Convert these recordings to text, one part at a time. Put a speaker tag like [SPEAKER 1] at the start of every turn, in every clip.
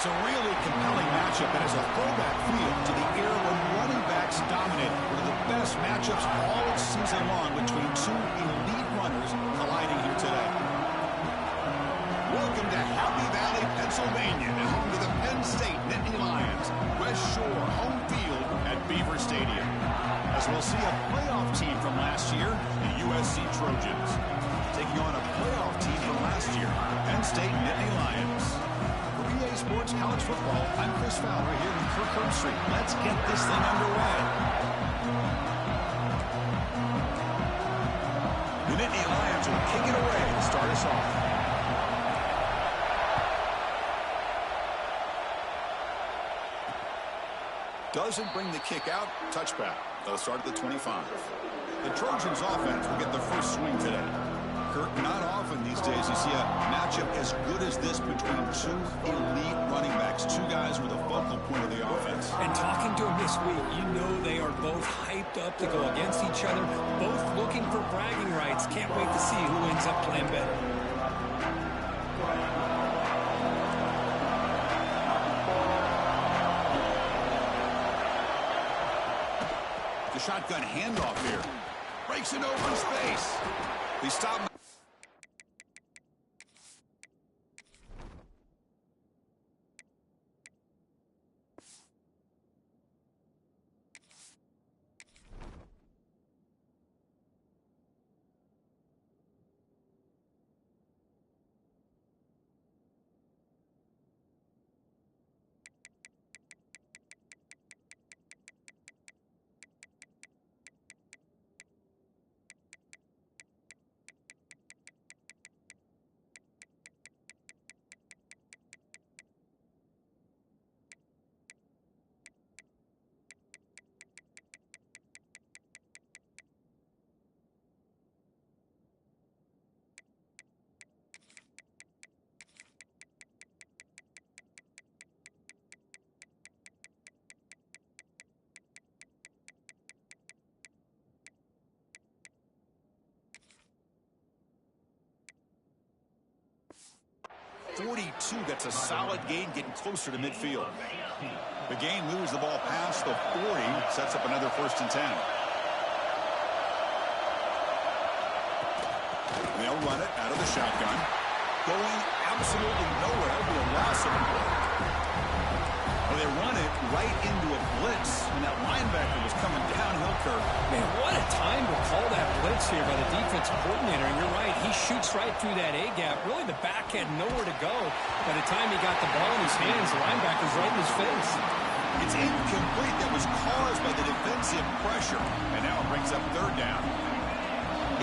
[SPEAKER 1] It's a really compelling matchup and has a throwback feel to the era when running backs dominated. One of the best matchups all season long between two elite runners colliding here today. Welcome to Happy Valley, Pennsylvania, and home to the Penn State Nittany Lions. West Shore home field at Beaver Stadium. As we'll see a playoff team from last year, the USC Trojans, taking on a playoff team from last year, Penn State Nittany Lions. For EA Sports College Football, I'm Chris Fowler here in Kirk Herbstreit. Let's get this thing underway. The Nittany Lions will kick it away to start us off. Doesn't bring the kick out. Touchback. They'll start at the 25. The Trojans offense will get the first swing today. Kirk, not often these days you see a matchup as good as this between two elite running backs, two guys who are the focal point of the offense.
[SPEAKER 2] And talking to them this week, you know they are both hyped up to go against each other, both looking for bragging rights. Can't wait to see who ends up playing better.
[SPEAKER 1] The shotgun handoff here. Breaks in open space. They stop. That's a solid gain, getting closer to midfield. The game moves the ball past the 40, sets up another 1st and 10. They'll run it out of the shotgun. Going absolutely nowhere. It'll be a loss of the ball. Well, they run it right into a blitz, and that linebacker was coming downhill curve.
[SPEAKER 2] Man, what a time to call that blitz here by the defensive coordinator. And you're right, he shoots right through that A-gap. Really, the back had nowhere to go. By the time he got the ball in his hands, the linebacker's right in his face.
[SPEAKER 1] It's incomplete. That was caused by the defensive pressure. And now it brings up 3rd down.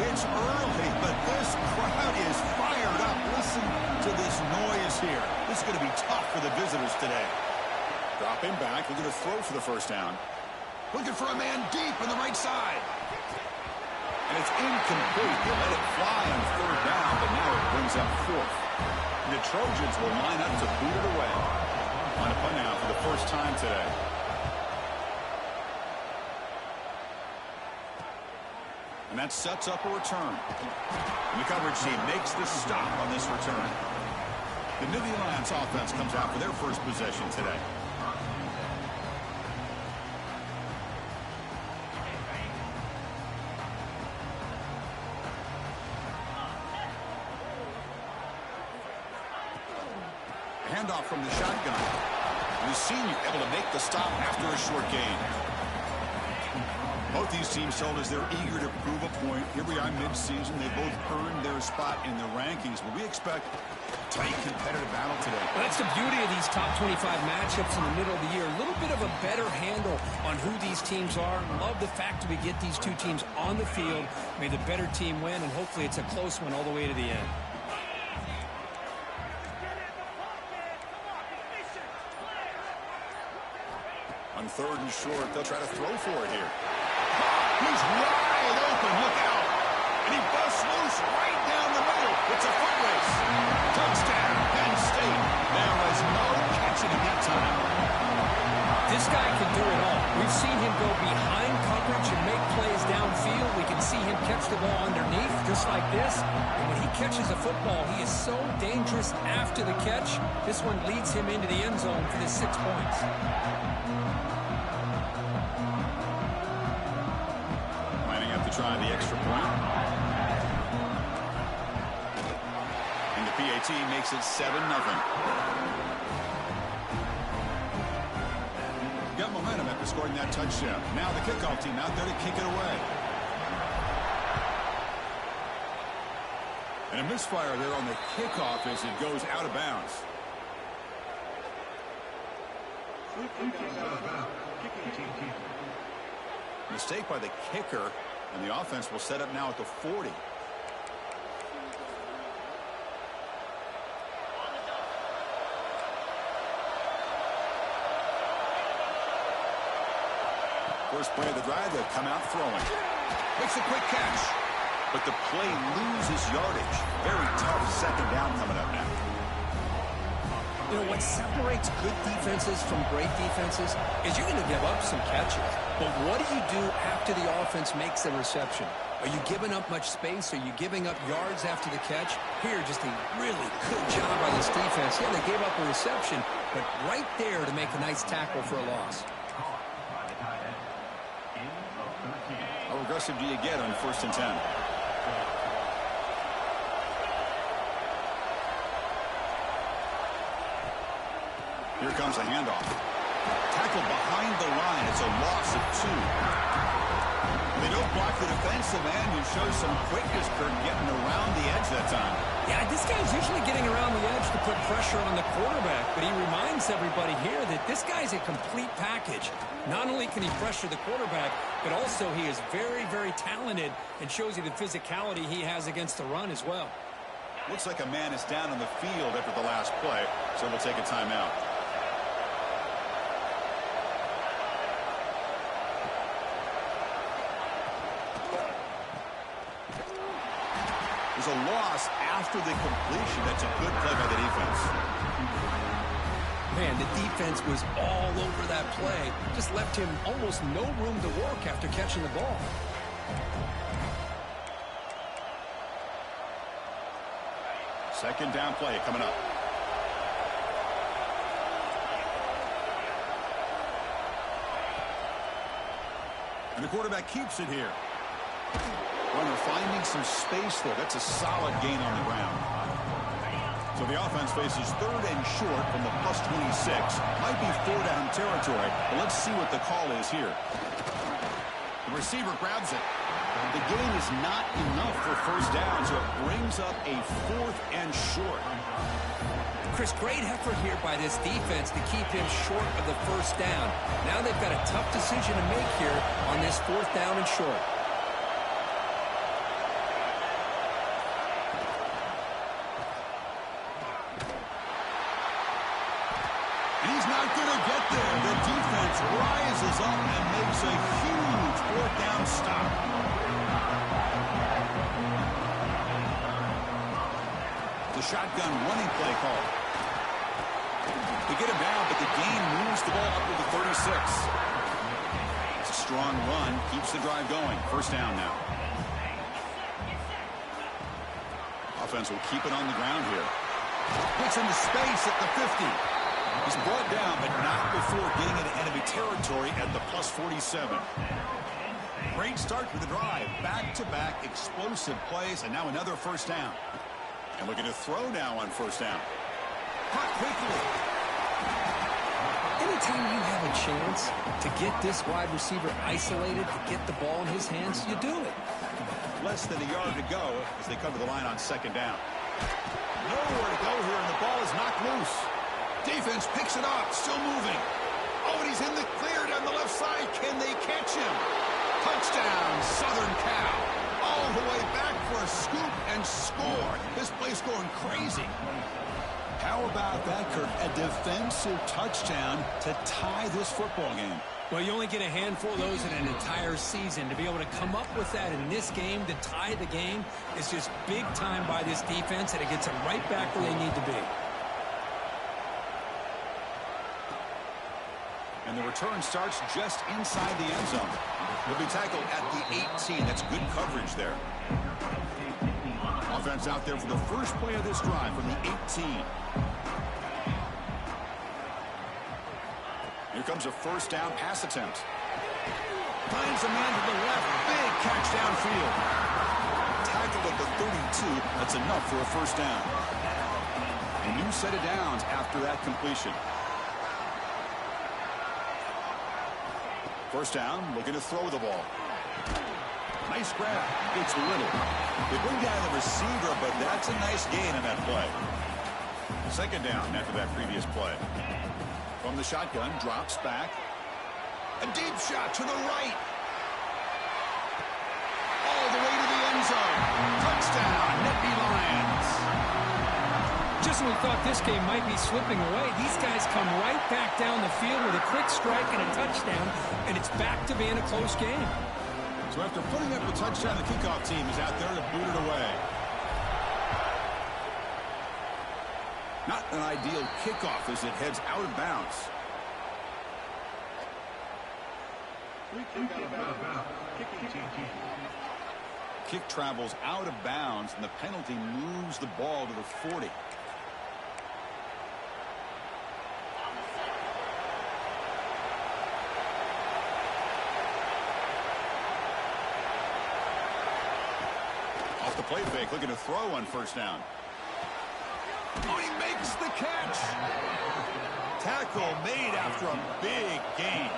[SPEAKER 1] It's early, but this crowd is fired up. Listen to this noise here. This is going to be tough for the visitors today. Dropping back, looking to throw for the 1st down. Looking for a man deep on the right side. And it's incomplete. They let it fly on 3rd down, but now it brings up 4th. And the Trojans will line up to boot it away. On a punt now for the 1st time today. And that sets up a return. And the coverage team makes the stop on this return. The Nittany Lions offense comes out for their first possession today. Handoff from the shotgun. The senior able to make the stop after a short gain. Both these teams told us they're eager to prove a point. Here we are mid-season. They both earned their spot in the rankings. But we expect a tight, competitive battle today.
[SPEAKER 2] Well, that's the beauty of these top 25 matchups in the middle of the year. A little bit of a better handle on who these teams are. Love the fact that we get these two teams on the field. May the better team win, and hopefully it's a close one all the way to the end.
[SPEAKER 1] On 3rd and short, they'll try to throw for it here. He's wide open. Look out. And he busts loose right down the middle. It's a foot race. Touchdown, Penn State. There was no catching him that time.
[SPEAKER 2] This guy can do it all. We've seen him go behind coverage and make plays downfield. We can see him catch the ball underneath, just like this. And when he catches a football, he is so dangerous after the catch. This one leads him into the end zone for the 6 points.
[SPEAKER 1] Lining up to try the extra point. And the PAT makes it 7-0. Got momentum after scoring that touchdown. Now the kickoff team out there to kick it away. And a misfire there on the kickoff as it goes out of bounds. Mistake by the kicker, and the offense will set up now at the 40. First play of the drive, they'll come out throwing. Makes a quick catch. But the play loses yardage. Very tough second down coming up now.
[SPEAKER 2] You know, what separates good defenses from great defenses is you're going to give up some catches. But what do you do after the offense makes a reception? Are you giving up much space? Are you giving up yards after the catch? Here, just a really good job by this defense. Yeah, they gave up a reception, but right there to make a nice tackle for a loss.
[SPEAKER 1] How aggressive do you get on 1st and 10? Here comes a handoff. Tackle behind the line. It's a loss of 2. They don't block the defensive end, who shows some quickness for getting around the edge that time.
[SPEAKER 2] Yeah, this guy's usually getting around the edge to put pressure on the quarterback, but he reminds everybody here that this guy's a complete package. Not only can he pressure the quarterback, but also he is very, very talented and shows you the physicality he has against the run as well.
[SPEAKER 1] Looks like a man is down on the field after the last play, so we'll take a timeout. There's a loss after the completion. That's a good play by the defense.
[SPEAKER 2] Man, the defense was all over that play. Just left him almost no room to work after catching the ball.
[SPEAKER 1] Second down play coming up. And the quarterback keeps it here. Runner finding some space there. That's a solid gain on the ground. So the offense faces 3rd and short from the +26. Might be 4-down territory, but let's see what the call is here. The receiver grabs it. The gain is not enough for 1st down, so it brings up a 4th and short.
[SPEAKER 2] Chris, great effort here by this defense to keep him short of the 1st down. Now they've got a tough decision to make here on this 4th down and short.
[SPEAKER 1] The defense rises up and makes a huge 4th down stop. The shotgun running play call. They get him down, but the gain moves the ball up to the 36. It's a strong run, keeps the drive going. 1st down now. Offense will keep it on the ground here. Gets into space at the 50. He's brought down, but not before getting into enemy territory at the +47. Great start to the drive. Back-to-back explosive plays, and now another 1st down. And looking to throw now on 1st down. Caught quickly.
[SPEAKER 2] Anytime you have a chance to get this wide receiver isolated, to get the ball in his hands, you do it.
[SPEAKER 1] Less than a yard to go as they cover the line on 2nd down. Nowhere to go here, and the ball is knocked loose. Defense picks it up, still moving. Oh, and he's in the clear down the left side. Can they catch him? Touchdown, Southern Cal. All the way back for a scoop and score. This place going crazy. How about that, Kirk? A defensive touchdown to tie this football game.
[SPEAKER 2] Well, you only get a handful of those in an entire season. To be able to come up with that in this game, to tie the game, is just big time by this defense, and it gets them right back where they need to be.
[SPEAKER 1] And the return starts just inside the end zone. He'll be tackled at the 18. That's good coverage there. Offense out there for the first play of this drive from the 18. Here comes a first down pass attempt. Finds a man to the left. Big catch downfield. Tackled at the 32. That's enough for a first down. A new set of downs after that completion. First down, looking to throw the ball. Nice grab. It's Little. They bring down the receiver, but that's a nice gain on that play. Second down after that previous play. From the shotgun, drops back. A deep shot to the right. All the way to the end zone. Touchdown, Nittany Lions.
[SPEAKER 2] Just when we thought this game might be slipping away, these guys come right back down the field with a quick strike and a touchdown, and it's back to being a close game.
[SPEAKER 1] So after putting up a touchdown, the kickoff team is out there to boot it away. Not an ideal kickoff as it heads out of bounds. Kick travels out of bounds, and the penalty moves the ball to the 40. Off the play fake, looking to throw on first down. Oh, he makes the catch. Tackle made after a big gain.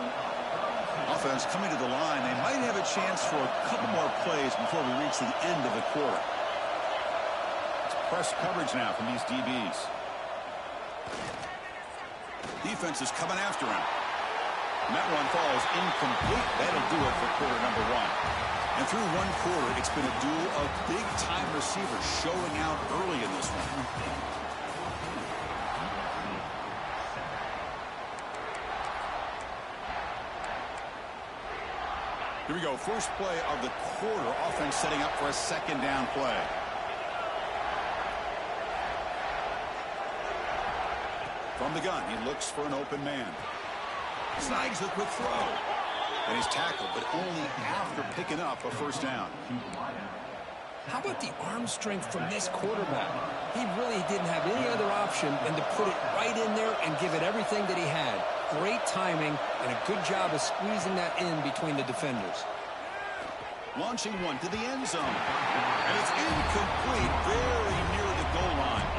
[SPEAKER 1] Offense coming to the line. They might have a chance for a couple more plays before we reach the end of the quarter. It's press coverage now from these DBs. Defense is coming after him. And that one falls incomplete. That'll do it for quarter number one. And through one quarter, it's been a duel of big-time receivers showing out early in this one. Here we go. First play of the quarter. Offense setting up for a second down play. From the gun, he looks for an open man. Snags a quick throw. And he's tackled, but only after picking up a first down.
[SPEAKER 2] How about the arm strength from this quarterback? He really didn't have any other option than to put it right in there and give it everything that he had. Great timing and a good job of squeezing that in between the defenders.
[SPEAKER 1] Launching one to the end zone. And it's incomplete, very near the goal line.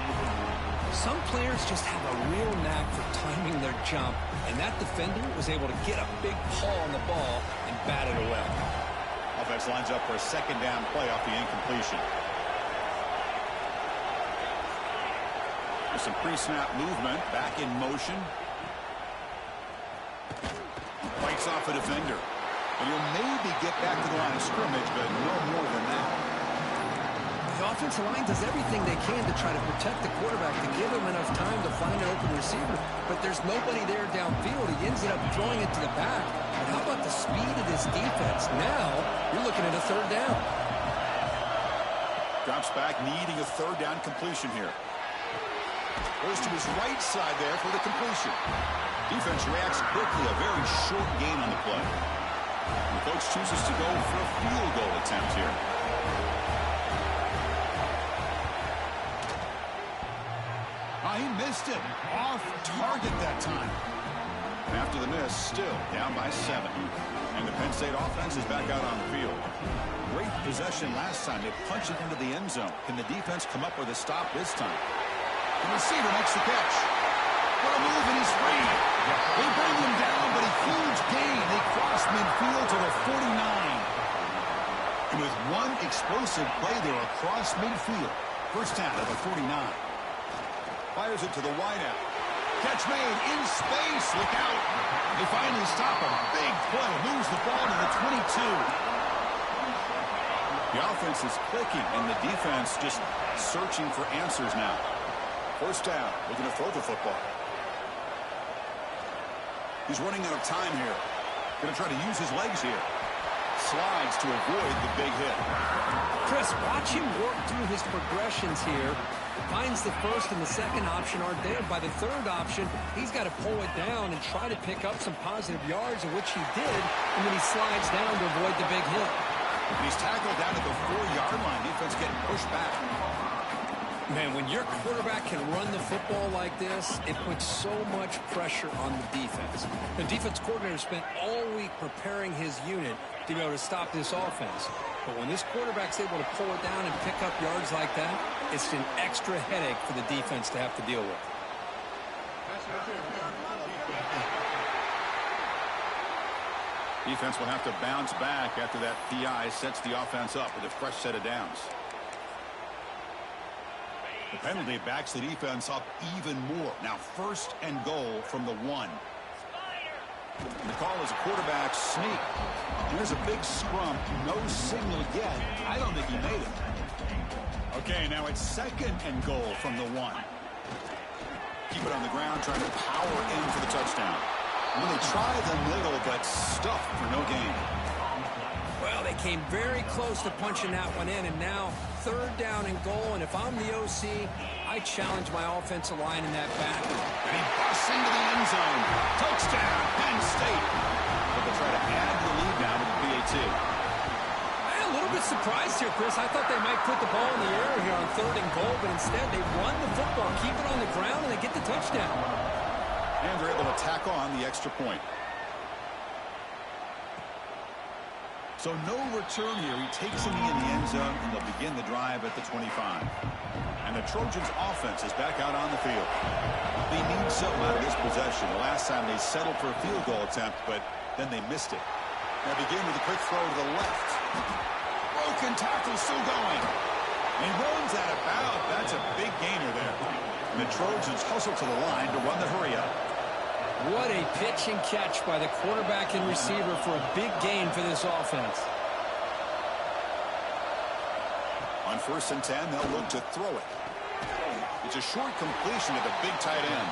[SPEAKER 2] Some players just have a real knack for timing their jump, and that defender was able to get a big paw on the ball and bat it away.
[SPEAKER 1] Offense lines up for a second down play off the incompletion. There's some pre-snap movement, back in motion. Fights off a defender. And he'll maybe get back to the line of scrimmage, but no more than that.
[SPEAKER 2] The offensive line does everything they can to try to protect the quarterback to give him enough time to find an open receiver. But there's nobody there downfield. He ends up throwing it to the back. But how about the speed of this defense? Now you're looking at a third down.
[SPEAKER 1] Drops back, needing a third down completion here. Goes to his right side there for the completion. Defense reacts quickly, a very short gain on the play. And the coach chooses to go for a field goal attempt here. He missed it. Off target that time. After the miss, still down by 7. And the Penn State offense is back out on the field. Great possession last time. They punch it into the end zone. Can the defense come up with a stop this time? The receiver makes the catch. What a move, and he's free. They bring him down, but a huge gain. They cross midfield to the 49. And with one explosive play there across midfield. First down at the 49. Fires it to the wideout. Catch made in space. Look out. They finally stop a big play. Moves the ball to the 22. The offense is clicking, and the defense just searching for answers now. First down. Looking to throw the football. He's running out of time here. Going to try to use his legs here. Slides to avoid the big hit.
[SPEAKER 2] Chris, watch him work through his progressions here. Finds the first and the second option aren't there. By the third option, he's got to pull it down and try to pick up some positive yards, of which he did, and then he slides down to avoid the big hit.
[SPEAKER 1] And he's tackled down at the 4-yard line. Defense getting pushed back.
[SPEAKER 2] Man, when your quarterback can run the football like this, it puts so much pressure on the defense. The defense coordinator spent all week preparing his unit to be able to stop this offense. But when this quarterback's able to pull it down and pick up yards like that, it's an extra headache for the defense to have to deal with.
[SPEAKER 1] Defense will have to bounce back after that PI sets the offense up with a fresh set of downs. The penalty backs the defense up even more. Now 1st and goal from the 1. And the call is a quarterback sneak. And there's a big scrum. No signal yet. I don't think he made it. Okay, now it's 2nd and goal from the 1. Keep it on the ground, trying to power in for the touchdown. Well, they try the middle, but stuffed for no gain.
[SPEAKER 2] Well, they came very close to punching that one in, and now 3rd down and goal. And if I'm the OC, I challenge my offensive line in that back.
[SPEAKER 1] And he busts into the end zone. Touchdown, Penn State. But they'll try to add the lead now to the PAT.
[SPEAKER 2] I'm a little bit surprised here, Chris. I thought they might put the ball in the air here on 3rd and goal, but instead they run the football, keep it on the ground, and they get the touchdown.
[SPEAKER 1] And they're able to tack on the extra point. So no return here. He takes him in the end zone, and they'll begin the drive at the 25. And the Trojans' offense is back out on the field. They need something out of this possession. The last time they settled for a field goal attempt, but then they missed it. Now begin with a quick throw to the left. Broken tackle still going. And he runs out of bounds. That's a big gainer there. And the Trojans hustle to the line to run the hurry up.
[SPEAKER 2] What a pitch and catch by the quarterback and receiver for a big gain for this offense.
[SPEAKER 1] On 1st and 10, they'll look to throw it. It's a short completion to the big tight end.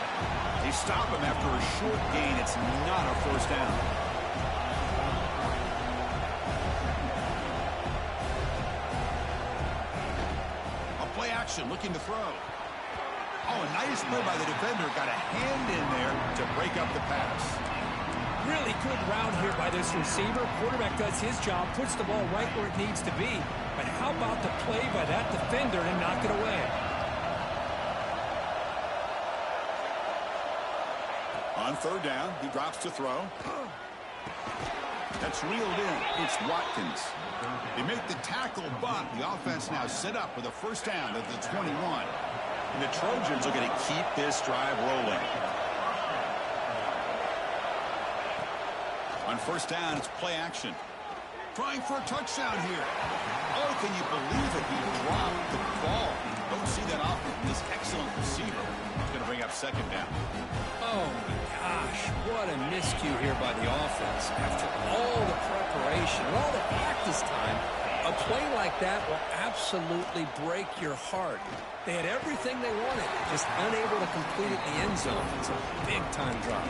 [SPEAKER 1] They stop him after a short gain. It's not a 1st down. A play action looking to throw. Oh, a nice play by the defender. Got a hand in there to break up the pass.
[SPEAKER 2] Really good route here by this receiver. Quarterback does his job, puts the ball right where it needs to be. But how about the play by that defender to knock it away?
[SPEAKER 1] On 3rd down, he drops to throw. That's reeled in. It's Watkins. They make the tackle, but the offense now set up with a 1st down at the 21. And the Trojans are going to keep this drive rolling. On 1st down, it's play action. Trying for a touchdown here. Oh, can you believe it? He dropped the ball. Don't see that often. This excellent receiver is going to bring up 2nd down.
[SPEAKER 2] Oh, my gosh. What a miscue here by the offense. After all the preparation, all the practice time, a play like that will absolutely break your heart. They had everything they wanted, just unable to complete it in the end zone. It's a big-time drop.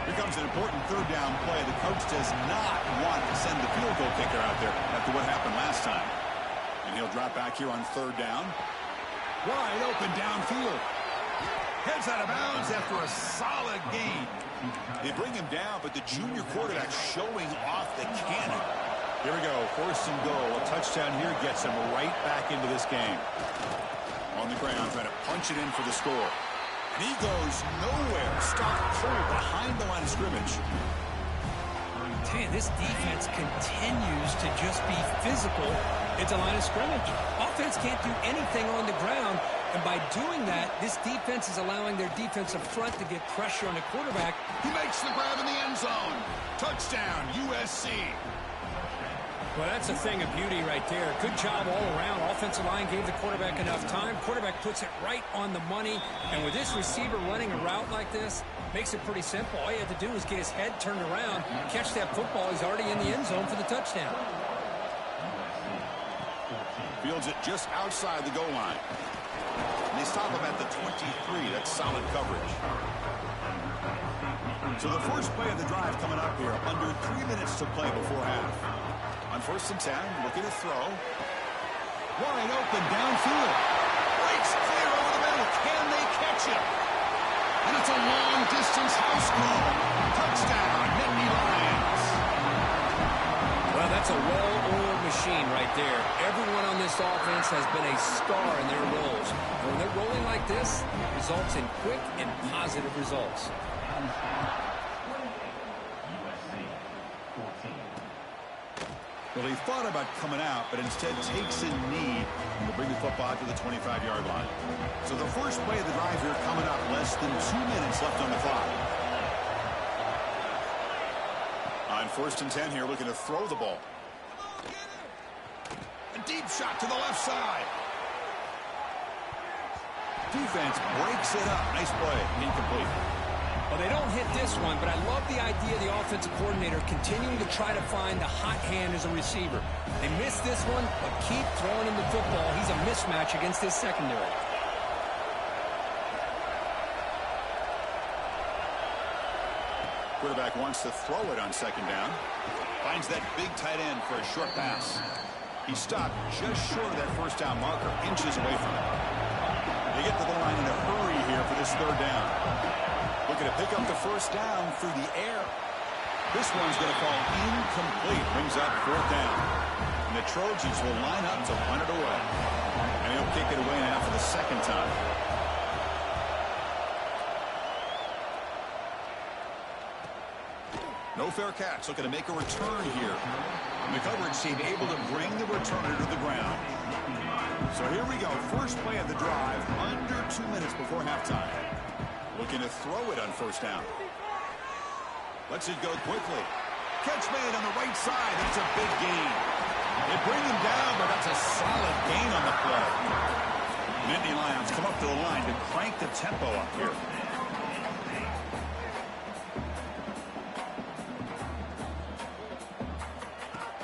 [SPEAKER 1] Here comes an important 3rd down play. The coach does not want to send the field goal kicker out there after what happened last time. And he'll drop back here on 3rd down. Wide open downfield. Heads out of bounds after a solid gain. They bring him down, but the junior quarterback showing off the cannon. Here we go, 1st and goal. A touchdown here gets him right back into this game. On the ground, trying to punch it in for the score. And he goes nowhere. Stopped cold behind the line of scrimmage.
[SPEAKER 2] Man, this defense continues to just be physical at the line of scrimmage. Offense can't do anything on the ground, and by doing that, this defense is allowing their defensive front to get pressure on the quarterback.
[SPEAKER 1] He makes the grab in the end zone. Touchdown, USC.
[SPEAKER 2] Well, that's a thing of beauty right there. Good job all around. Offensive line gave the quarterback enough time. Quarterback puts it right on the money. And with this receiver running a route like this, makes it pretty simple. All you have to do is get his head turned around, catch that football. He's already in the end zone for the touchdown.
[SPEAKER 1] Fields it just outside the goal line. And they stop him at the 23. That's solid coverage. So the first play of the drive coming up here. Under 3 minutes to play before half. On 1st and 10, looking to throw. Wide open downfield. Breaks clear over the middle. Can they catch it? And it's a long-distance house call. Touchdown, Nittany Lions.
[SPEAKER 2] Well, that's a well-oiled machine right there. Everyone on this offense has been a star in their roles. And when they're rolling like this, it results in quick and positive results.
[SPEAKER 1] Well, he thought about coming out, but instead takes a knee and will bring the football to the 25-yard line. So the first play of the drive here coming up, less than 2 minutes left on the clock. On 1st and 10 here, looking to throw the ball. A deep shot to the left side. Defense breaks it up. Nice play. Incomplete.
[SPEAKER 2] Well, they don't hit this one, but I love the idea of the offensive coordinator continuing to try to find the hot hand as a receiver. They missed this one, but keep throwing him the football. He's a mismatch against this secondary.
[SPEAKER 1] Quarterback wants to throw it on 2nd down. Finds that big tight end for a short pass. He stopped just short of that 1st down marker, inches away from it. They get to the line in a hurry here for this 3rd down. Looking to pick up the 1st down through the air. This one's going to fall incomplete. Brings up 4th down. And the Trojans will line up to punt it away. And he'll kick it away now for the 2nd time. No fair catch. Looking to make a return here. And the coverage team able to bring the returner to the ground. So here we go. First play of the drive. Under 2 minutes before halftime. Looking to throw it on 1st down. Lets it go quickly. Catch made on the right side. That's a big gain. They bring him down, but that's a solid gain on the play. Nittany Lions come up to the line to crank the tempo up here.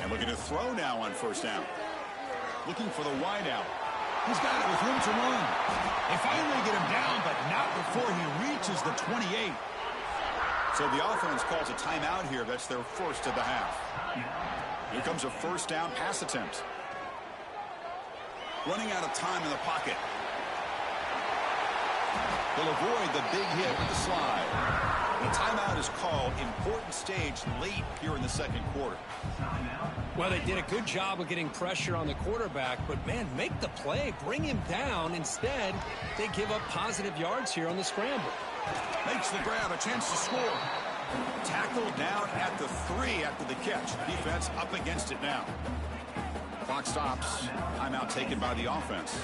[SPEAKER 1] And looking to throw now on 1st down. Looking for the wide out. He's got it with room to run. They finally get him down, but not before he reaches the 28. So the offense calls a timeout here. That's their 1st of the half. Here comes a 1st down pass attempt. Running out of time in the pocket. They'll avoid the big hit with the slide. The timeout is called. Important stage late here in the 2nd quarter.
[SPEAKER 2] Well, they did a good job of getting pressure on the quarterback, but, man, make the play. Bring him down. Instead, they give up positive yards here on the scramble.
[SPEAKER 1] Makes the grab, a chance to score. Tackled down at the 3 after the catch. Defense up against it now. Clock stops. Timeout taken by the offense.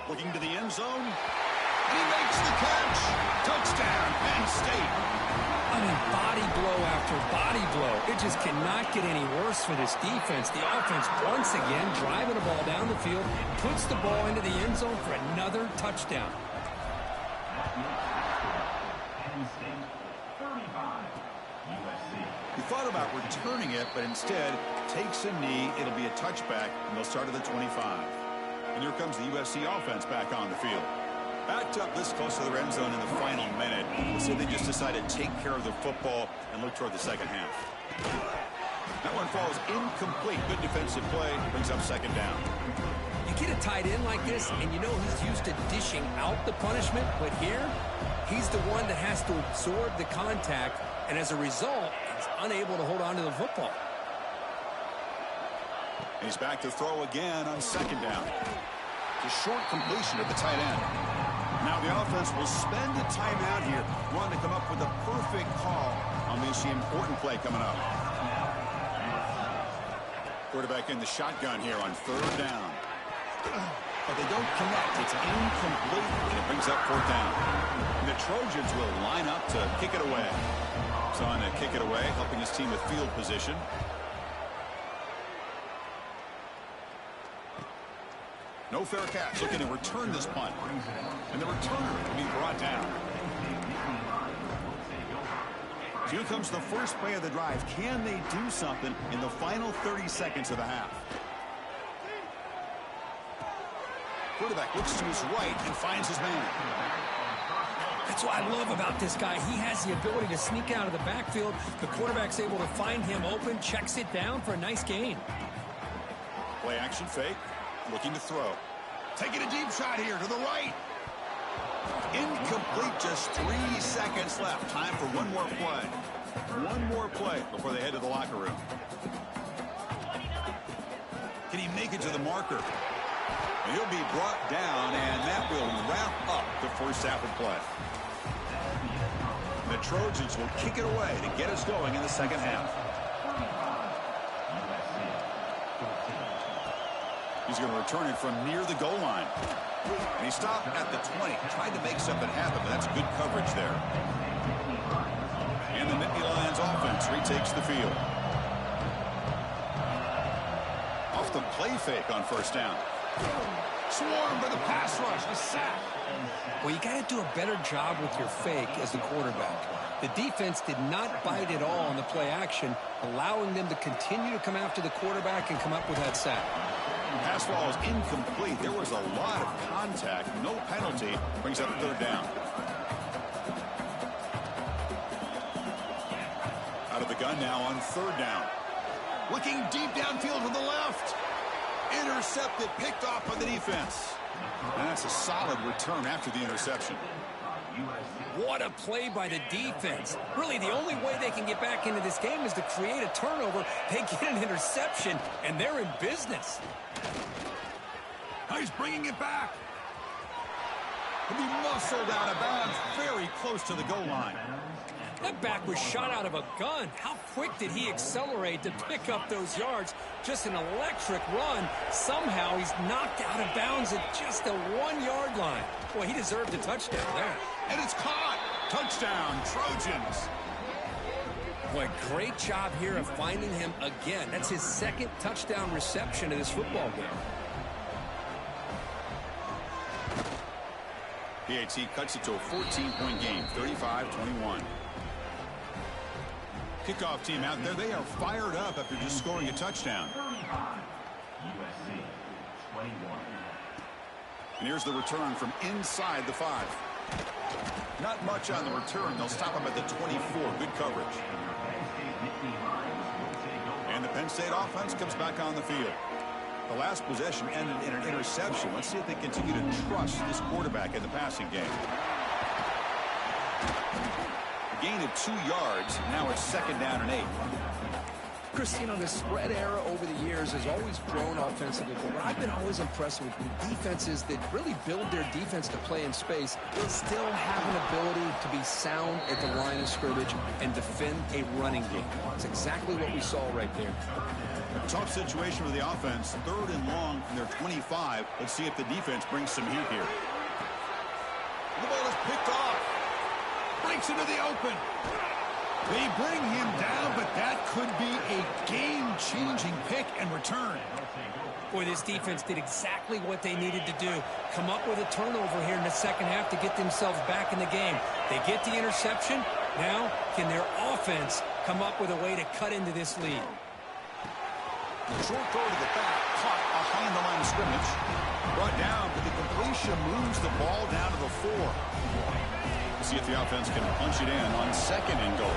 [SPEAKER 1] Looking to the end zone. And he makes the catch. Touchdown, Penn State.
[SPEAKER 2] I mean, body blow after body blow. It just cannot get any worse for this defense. The offense, once again, driving the ball down the field, puts the ball into the end zone for another touchdown.
[SPEAKER 1] He thought about returning it, but instead takes a knee. It'll be a touchback, and they'll start at the 25. And here comes the USC offense back on the field. Backed up this close to the end zone in the final minute. So they just decided to take care of the football and look toward the 2nd half. That one falls incomplete. Good defensive play. Brings up 2nd down.
[SPEAKER 2] You get a tight end like this, and you know he's used to dishing out the punishment. But here, he's the one that has to absorb the contact. And as a result, he's unable to hold on to the football.
[SPEAKER 1] He's back to throw again on 2nd down. It's a short completion of the tight end. Now the offense will spend a timeout here. Want to come up with a perfect call on this important play coming up. Quarterback in the shotgun here on 3rd down. But they don't connect. It's incomplete, and it brings up 4th down. And the Trojans will line up to kick it away. So on to kick it away, helping his team with field position. No fair catch. Looking to return this punt. And the returner will be brought down. So here comes the first play of the drive. Can they do something in the final 30 seconds of the half? Quarterback looks to his right and finds his man.
[SPEAKER 2] That's what I love about this guy. He has the ability to sneak out of the backfield. The quarterback's able to find him open, checks it down for a nice gain.
[SPEAKER 1] Play action fake. Looking to throw. Taking a deep shot here to the right. Incomplete, just 3 seconds left. Time for one more play. One more play before they head to the locker room. Can he make it to the marker? He'll be brought down, and that will wrap up the first half of play. The Trojans will kick it away to get us going in the second half. He's going to return it from near the goal line. And he stopped at the 20. Tried to make something happen, but that's good coverage there. And the Nittany Lions offense retakes the field. Off the play fake on first down. Swarmed by the pass rush. A sack.
[SPEAKER 2] Well, you got to do a better job with your fake as the quarterback. The defense did not bite at all on the play action, allowing them to continue to come after the quarterback and come up with that sack.
[SPEAKER 1] Pass ball is incomplete. There was a lot of contact. No penalty. Brings up third down. Out of the gun now on third down. Looking deep downfield to the left. Intercepted, picked off by the defense. And that's a solid return after the interception.
[SPEAKER 2] What a play by the defense. Really, the only way they can get back into this game is to create a turnover. They get an interception, and they're in business.
[SPEAKER 1] He's bringing it back. He'll be muscled out of bounds very close to the goal line.
[SPEAKER 2] That back was shot out of a gun. How quick did he accelerate to pick up those yards? Just an electric run. Somehow he's knocked out of bounds at just the 1-yard line. Boy, he deserved a touchdown there.
[SPEAKER 1] And it's caught. Touchdown, Trojans.
[SPEAKER 2] Boy, great job here of finding him again. That's his second touchdown reception in this football game.
[SPEAKER 1] PAT cuts it to a 14-point game, 35-21. Kickoff team out there. They are fired up after just scoring a touchdown. And here's the return from inside the 5. Not much on the return. They'll stop him at the 24. Good coverage. And the Penn State offense comes back on the field. The last possession ended in an interception. Let's see if they continue to trust this quarterback in the passing game. A gain of 2 yards. Now it's second down and 8.
[SPEAKER 2] Chris, you know, the spread era over the years has always grown offensively, but what I've been always impressed with defenses that really build their defense to play in space, they still have an ability to be sound at the line of scrimmage and defend a running game. It's exactly what we saw right there.
[SPEAKER 1] A tough situation for the offense. 3rd and long from their 25. Let's see if the defense brings some heat here. The ball is picked off. Breaks into the open. They bring him down, but that could be a game-changing pick and return.
[SPEAKER 2] Boy, this defense did exactly what they needed to do. Come up with a turnover here in the second half to get themselves back in the game. They get the interception. Now, can their offense come up with a way to cut into this lead?
[SPEAKER 1] The short throw to the back, caught behind the line of scrimmage. Brought down, but the completion moves the ball down to the 4. See if the offense can punch it in on second and goal.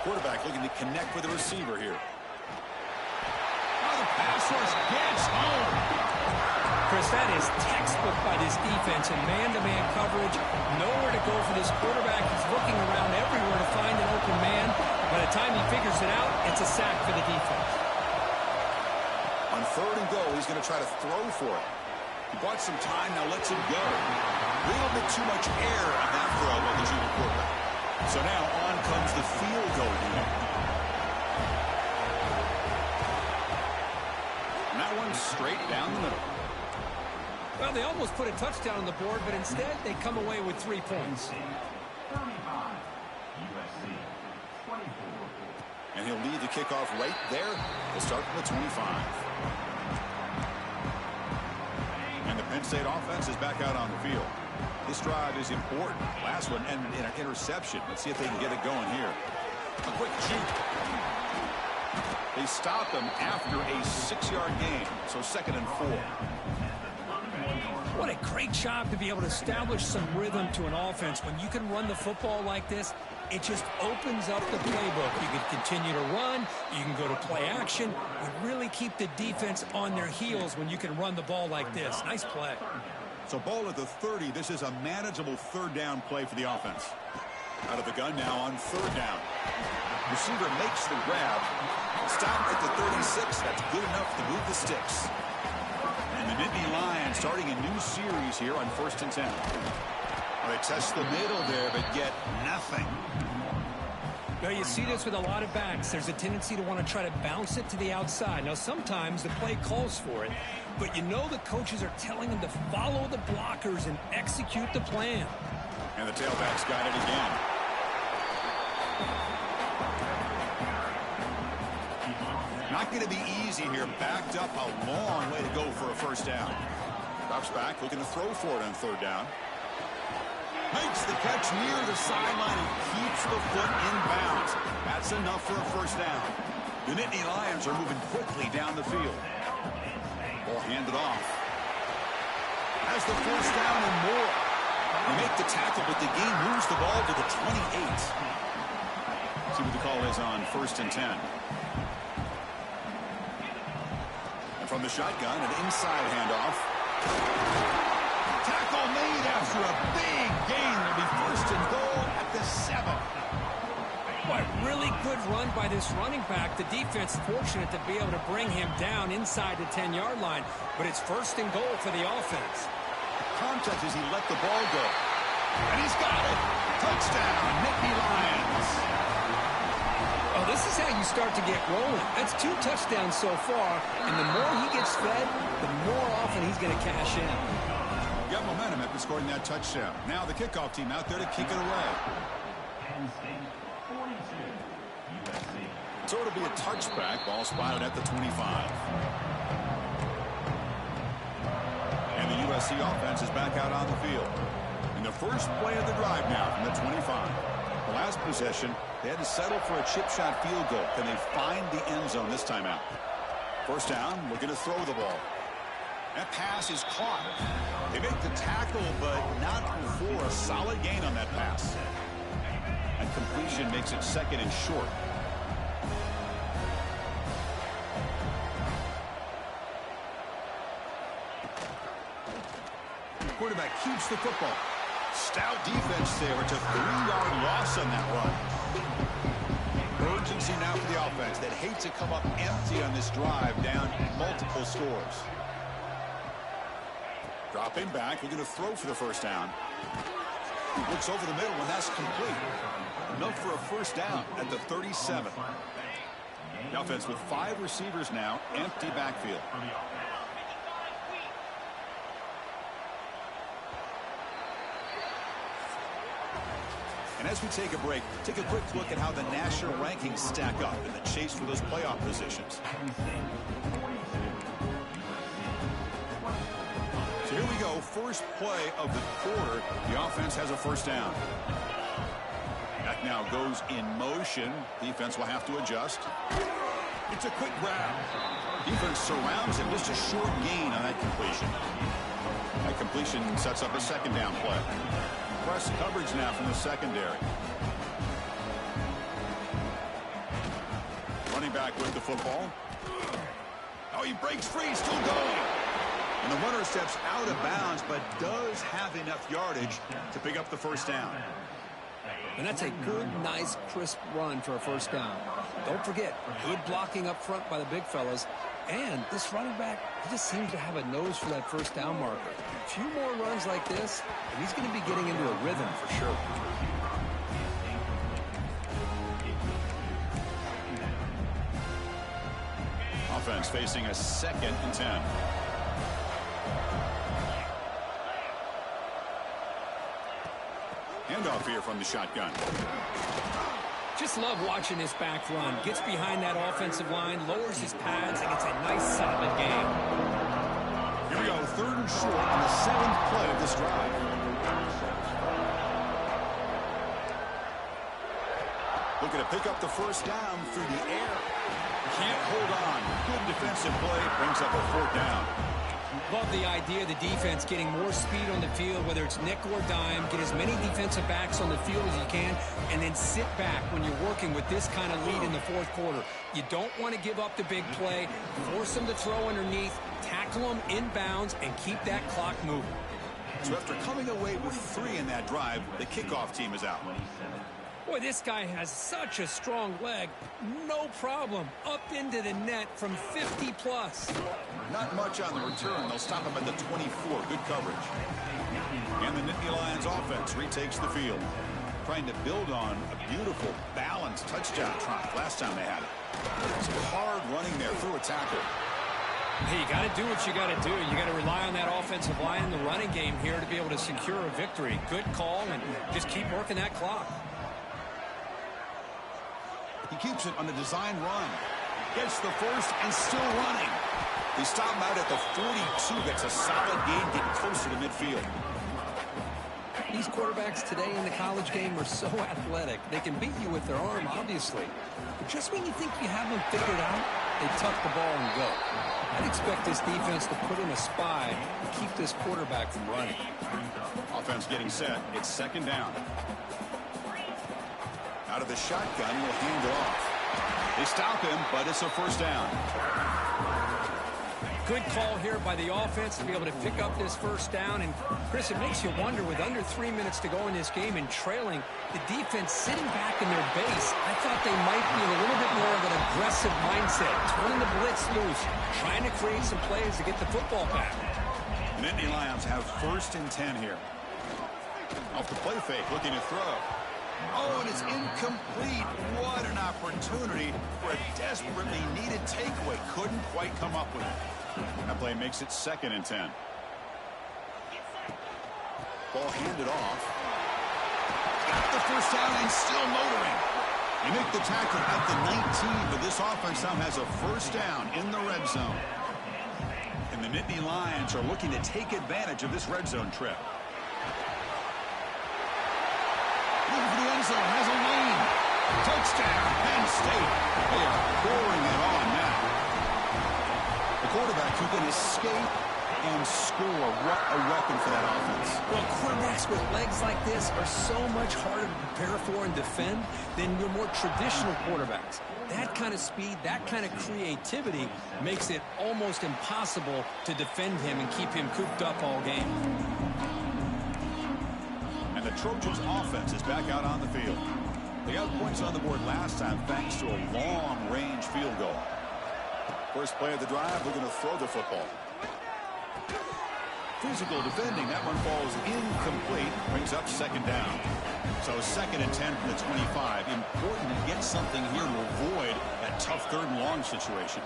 [SPEAKER 1] Quarterback looking to connect with the receiver here. Oh, the pass rush gets home.
[SPEAKER 2] Chris, that is textbook by this defense and man-to-man coverage. Nowhere to go for this quarterback. He's looking around everywhere to find an open man. By the time he figures it out, it's a sack for the defense.
[SPEAKER 1] On 3rd and goal, he's going to try to throw for it. He bought some time, now lets it go. A little bit too much air on that throw by the junior quarterback. So now on comes the field goal unit. And that one's straight down the middle.
[SPEAKER 2] Well, they almost put a touchdown on the board, but instead they come away with 3 points.
[SPEAKER 1] And he'll lead the kickoff right there. He'll start from the 25. And the Penn State offense is back out on the field. This drive is important. Last one ended in an interception. Let's see if they can get it going here. A quick shoot. They stop him after a 6-yard gain. So 2nd and 4.
[SPEAKER 2] What a great job to be able to establish some rhythm to an offense. When you can run the football like this, it just opens up the playbook. You can continue to run. You can go to play action. And really keep the defense on their heels when you can run the ball like this. Nice play.
[SPEAKER 1] So ball at the 30. This is a manageable third down play for the offense. Out of the gun now on third down. Receiver makes the grab. Stop at the 36. That's good enough to move the sticks. And the Nittany Lions starting a new series here on 1st and 10. Well, they test the middle there, but get nothing.
[SPEAKER 2] Now, you see this with a lot of backs. There's a tendency to want to try to bounce it to the outside. Now, sometimes the play calls for it, but you know the coaches are telling them to follow the blockers and execute the plan.
[SPEAKER 1] And the tailback's got it again. Not going to be easy here. Backed up a long way to go for a first down. Drops back, looking to throw for it on third down. Makes the catch near the sideline and keeps the foot in bounds. That's enough for a first down. The Nittany Lions are moving quickly down the field. Ball handed off. Has the first down and more. They make the tackle, but the game moves the ball to the 28. See what the call is on 1st and 10. And from the shotgun, an inside handoff. Tackle made after a big gain. It'll be 1st and goal at the 7.
[SPEAKER 2] Boy, really good run by this running back. The defense fortunate to be able to bring him down inside the 10-yard line, but it's 1st and goal for the offense.
[SPEAKER 1] Contact as he let the ball go. And he's got it. Touchdown, Nittany Lions.
[SPEAKER 2] Oh, this is how you start to get rolling. That's 2 touchdowns so far, and the more he gets fed, the more often he's going to cash in.
[SPEAKER 1] Got momentum after scoring that touchdown. Now the kickoff team out there to kick it away. So it'll be a touchback. Ball spotted at the 25. And the USC offense is back out on the field. In the first play of the drive now from the 25. The last possession, they had to settle for a chip shot field goal. Can they find the end zone this time out? First down, looking to throw the ball. That pass is caught. They make the tackle, but not before a solid gain on that pass. And completion makes it 2nd and short. Quarterback keeps the football. Stout defense there. It's a 3-yard loss on that run. Urgency now for the offense that hates to come up empty on this drive, down multiple scores. Dropping back, looking to throw for the first down. Looks over the middle, and that's complete. Enough for a first down at the 37. The offense with 5 receivers now, empty backfield. And as we take a break, take a quick look at how the national rankings stack up in the chase for those playoff positions. So here we go, first play of the quarter. The offense has a first down. That now goes in motion. Defense will have to adjust. It's a quick grab. Defense surrounds him. Just a short gain on that completion. That completion sets up a second down play. Press coverage now from the secondary. Running back with the football. Oh, he breaks free, still going. And the runner steps out of bounds, but does have enough yardage to pick up the first down.
[SPEAKER 2] And that's a good, nice, crisp run for a first down. Don't forget, good blocking up front by the big fellas. And this running back, he just seems to have a nose for that first down marker. A few more runs like this, and he's going to be getting into a rhythm for sure.
[SPEAKER 1] Offense facing a 2nd and 10. Handoff here from the shotgun.
[SPEAKER 2] Just love watching this back run. Gets behind that offensive line, lowers his pads, and gets a nice solid game.
[SPEAKER 1] Here we go, 3rd and short on the 7th play of this drive. Looking to pick up the first down through the air. Can't hold on. Good defensive play, brings up a 4th down.
[SPEAKER 2] Love the idea of the defense getting more speed on the field, whether it's nickel or dime, get as many defensive backs on the field as you can, and then sit back when you're working with this kind of lead in the fourth quarter. You don't want to give up the big play, force them to throw underneath, tackle them inbounds, and keep that clock moving.
[SPEAKER 1] So after coming away with 3 in that drive, the kickoff team is out.
[SPEAKER 2] Boy, this guy has such a strong leg. No problem. Up into the net from 50-plus.
[SPEAKER 1] Not much on the return. They'll stop him at the 24. Good coverage. And the Nittany Lions offense retakes the field. Trying to build on a beautiful, balanced touchdown drive last time they had it. Some hard running there through a tackle.
[SPEAKER 2] Hey, you got to do what you got to do. You got to rely on that offensive line, the running game here to be able to secure a victory. Good call, and just keep working that clock.
[SPEAKER 1] He keeps it on the design run. Gets the first and still running. They stop him out at the 42. Gets a solid gain, getting closer to midfield.
[SPEAKER 2] These quarterbacks today in the college game are so athletic. They can beat you with their arm, obviously. But just when you think you have them figured out, they tuck the ball and go. I'd expect this defense to put in a spy to keep this quarterback from running.
[SPEAKER 1] Offense getting set. It's second down. Out of the shotgun, will hand it off. They stop him, but it's a first down.
[SPEAKER 2] Good call here by the offense to be able to pick up this first down. And, Chris, it makes you wonder, with under 3 minutes to go in this game and trailing, the defense sitting back in their base, I thought they might be in a little bit more of an aggressive mindset, turning the blitz loose, trying to create some plays to get the football back.
[SPEAKER 1] The Nittany Lions have first and 10 here. Off the play fake, looking to throw. Oh, and it's incomplete. What an opportunity for a desperately needed takeaway. Couldn't quite come up with it. That play makes it second and 10. Ball handed off. Got the first down and still motoring. They make the tackle at the 19, but this offense now has a first down in the red zone. And the Nittany Lions are looking to take advantage of this red zone trip. Over the end zone, has a lane. Touchdown, Penn State. They are pouring it on now. The quarterback who can escape and score. What a weapon for that offense.
[SPEAKER 2] Well, quarterbacks with legs like this are so much harder to prepare for and defend than your more traditional quarterbacks. That kind of speed, that kind of creativity makes it almost impossible to defend him and keep him cooped up all game.
[SPEAKER 1] And the Trojans' offense is back out on the field. They got points on the board last time thanks to a long-range field goal. First play of the drive, they're going to throw the football. Physical defending, that one falls incomplete, brings up second down. So second and 10 from the 25. Important to get something here to avoid that tough third and long situation.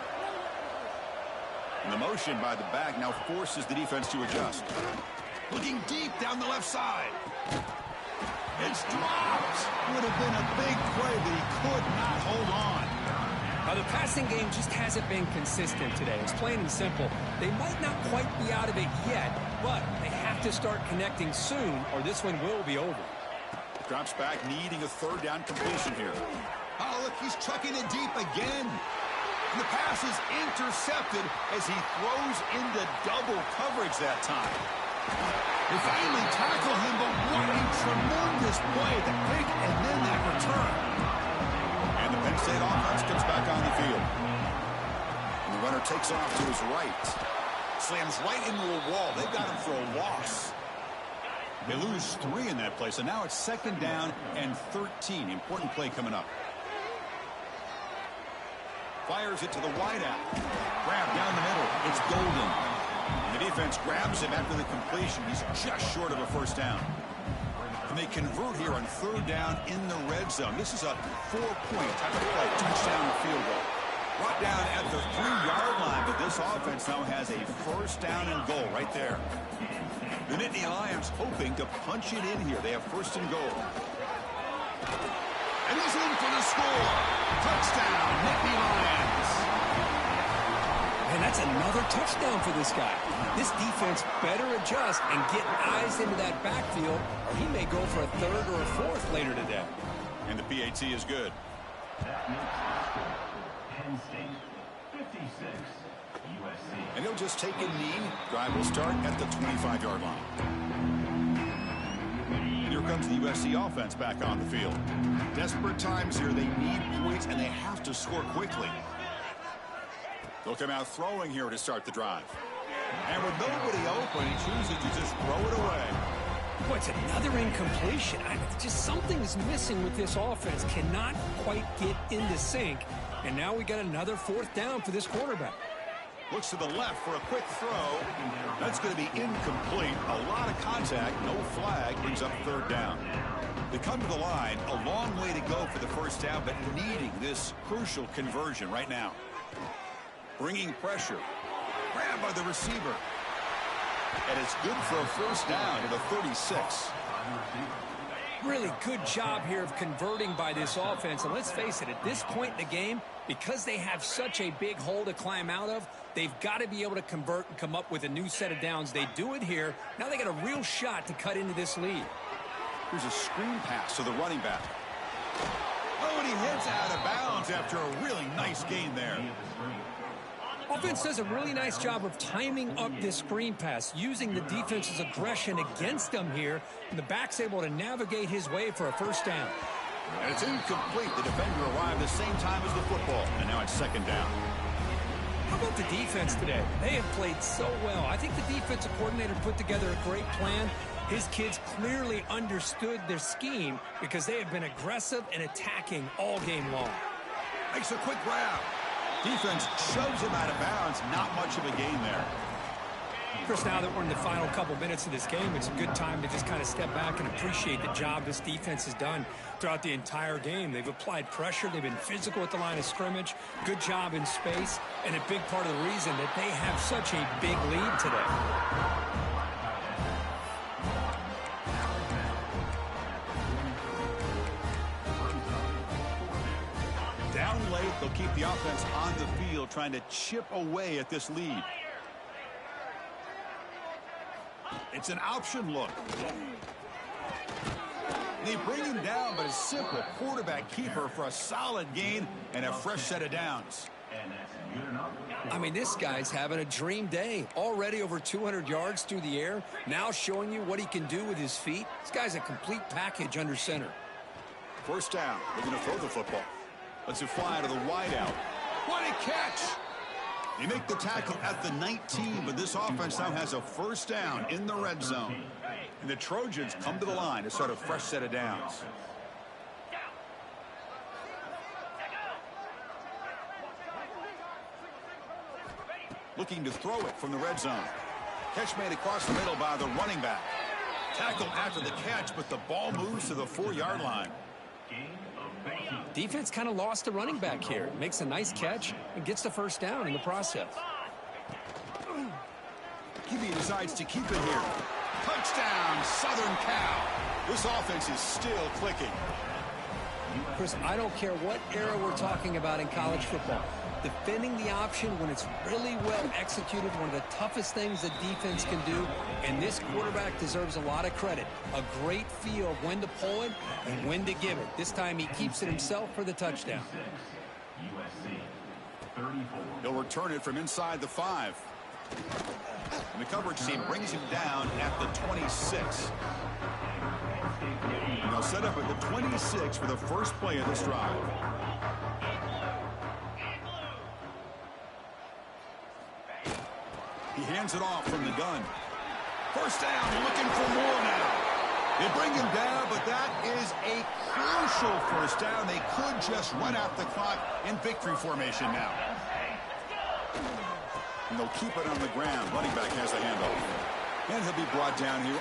[SPEAKER 1] And the motion by the back now forces the defense to adjust. Looking deep down the left side. It's dropped. Would have been a big play, but he could not hold on.
[SPEAKER 2] The passing game just hasn't been consistent today. It's plain and simple. They might not quite be out of it yet, but they have to start connecting soon, or this one will be over.
[SPEAKER 1] Drops back, needing a third down completion here. Oh, look, he's chucking it deep again. And the pass is intercepted as he throws into double coverage that time. They finally tackle him, but what a tremendous play. The pick and then that return. And the Penn State offense comes back on the field. And the runner takes off to his right. Slams right into a wall. They've got him for a loss. They lose 3 in that play, so now it's second down and 13. Important play coming up. Fires it to the wideout. Grab down the middle. It's Golden. And the defense grabs him after the completion. He's just short of a first down. And they convert here on third down in the red zone. This is a 4-point type of play. Touchdown and field goal. Brought down at the 3-yard line, but this offense now has a first down and goal right there. The Nittany Lions hoping to punch it in here. They have first and goal. And he's in for the score. Touchdown, Nittany Lions.
[SPEAKER 2] And that's another touchdown for this guy. This defense better adjust and get eyes into that backfield, or he may go for a third or a fourth later today.
[SPEAKER 1] And the PAT is good.
[SPEAKER 3] That makes Penn State 56,
[SPEAKER 1] And he'll just take a knee. Drive will start at the 25-yard line. Here comes the USC offense back on the field. Desperate times here. They need points, and they have to score quickly. They'll come out throwing here to start the drive. And with nobody open, he chooses to just throw it away.
[SPEAKER 2] Boy, it's another incompletion. Just something is missing with this offense. Cannot quite get into sync. And now we got another 4th down for this quarterback.
[SPEAKER 1] Looks to the left for a quick throw. That's going to be incomplete. A lot of contact. No flag. Brings up 3rd down. They come to the line. A long way to go for the 1st down, but needing this crucial conversion right now. Bringing pressure. Grabbed by the receiver. And it's good for a 1st down at the 36.
[SPEAKER 2] Really good job here of converting by this offense. And let's face it, at this point in the game, because they have such a big hole to climb out of, they've got to be able to convert and come up with a new set of downs. They do it here. Now they got a real shot to cut into this lead.
[SPEAKER 1] Here's a screen pass to the running back. Oh, and he hits out of bounds after a really nice gain there.
[SPEAKER 2] Offense does a really nice job of timing up this screen pass, using the defense's aggression against them here, and the back's able to navigate his way for a 1st down.
[SPEAKER 1] And it's incomplete. The defender arrived the same time as the football, and now it's 2nd down.
[SPEAKER 2] How about the defense today? They have played so well. I think the defensive coordinator put together a great plan. His kids clearly understood their scheme because they have been aggressive and attacking all game long.
[SPEAKER 1] Makes a quick grab. Defense shoves him out of bounds. Not much of a gain there.
[SPEAKER 2] Chris, now that we're in the final couple minutes of this game, it's a good time to just kind of step back and appreciate the job this defense has done throughout the entire game. They've applied pressure. They've been physical at the line of scrimmage. Good job in space. And a big part of the reason that they have such a big lead today.
[SPEAKER 1] Down late, they'll keep the offense on the field, trying to chip away at this lead. It's an option look. They bring him down, but a simple quarterback keeper for a solid gain and a fresh set of downs.
[SPEAKER 2] I mean, this guy's having a dream day. Already over 200 yards through the air. Now showing you what he can do with his feet. This guy's a complete package under center.
[SPEAKER 1] 1st down. They're going to throw the football. Lets it fly to the wideout. What a catch! They make the tackle at the 19, but this offense now has a 1st down in the red zone. And the Trojans come to the line to start a fresh set of downs. Looking to throw it from the red zone. Catch made across the middle by the running back. Tackle after the catch, but the ball moves to the 4-yard line.
[SPEAKER 2] Defense kind of lost the running back here. Makes a nice catch and gets the 1st down in the process.
[SPEAKER 1] Gibby decides to keep it here. Touchdown, Southern Cal. This offense is still clicking.
[SPEAKER 2] Chris, I don't care what era we're talking about in college football. Defending the option when it's really well executed, one of the toughest things that defense can do, and this quarterback deserves a lot of credit. A great feel of when to pull it and when to give it. This time he keeps it himself for the touchdown.
[SPEAKER 1] He'll return it from inside the 5. And the coverage team brings him down at the 26. And they'll set up at the 26 for the first play of this drive. He hands it off from the gun. 1st down, looking for more now. They bring him down, but that is a crucial 1st down. They could just run out the clock in victory formation now. And they'll keep it on the ground. Running back has the handoff. And he'll be brought down here.